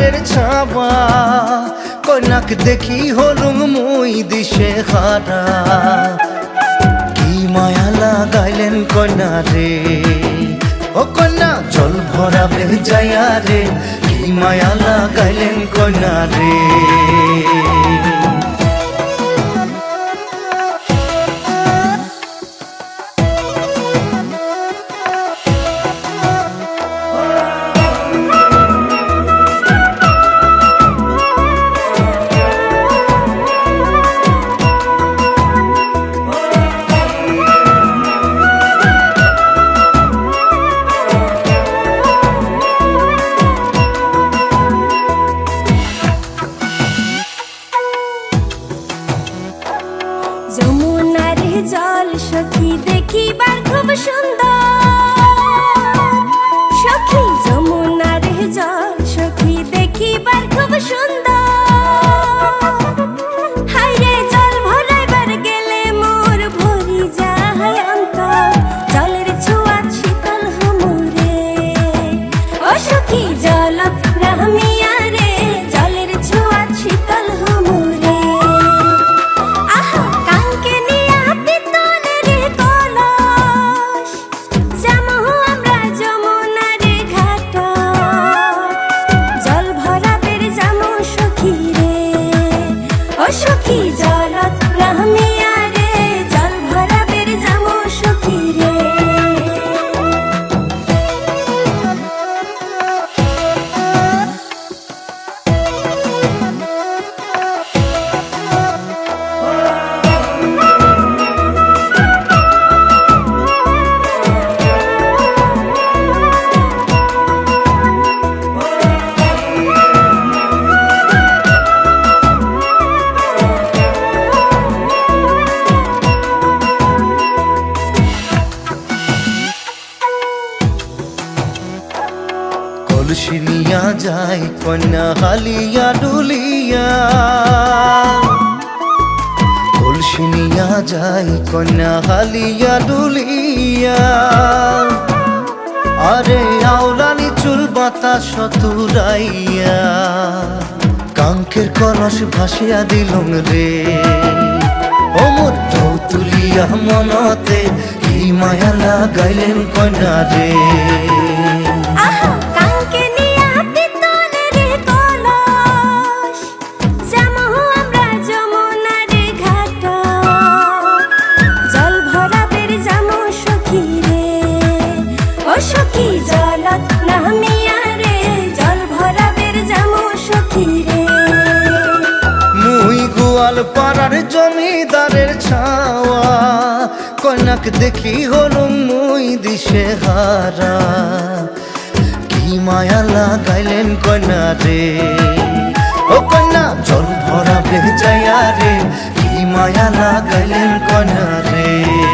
জমিদারের ছাওয়া কন্যাক দেখি হলুম মুই দিশে হারা কি মায়া লাগাইলেন কন্যা রে ও কন্যা জল ভরাবে যায়া রে কি মায়া লাগাইলেন কন্যা রে যমুনার জল সখী দেখিবার খুব সুন্দর সখী যমুনার জল সখী দেখিবার খুব সুন্দর হায়রে জল ভরাইবার গেলে মোর ভরি যায় অন্তর জলের ছোঁয়া শীতল হমুরে ও সখী জল রাহমিয়া রে জলের ছোঁয়া শীতল হমুরে সখী জলত রাহমিয়া রে জল ভরাবের যামো সখী রে কলসি নিয়া যায় কন্যা হালিয়া ডুলিয়া কলসি নিয়া যায় কন্যা হালিয়া ডুলিয়া আরে আওলানি চুল বাতাস তুরাইয়া কাঙ্কের কলস ভাসিয়া দিলুম রে ও মোর ঢৌ তুলিয়া মনতে কি মায়া লাগাইলেন কন্যা রে সখী জলত রাহমিয়া রে জল ভরাবের যামো সখী রে মুই গোয়াল পাড়ার জমিদারের ছাওয়া কন্যাক দেখি হলুম মুই দিশে হারা কি মায়া লাগাইলেন কন্যা রে ও কন্যা জল ভরাবে যায়া রে কি মায়া লাগাইলেন কন্যা রে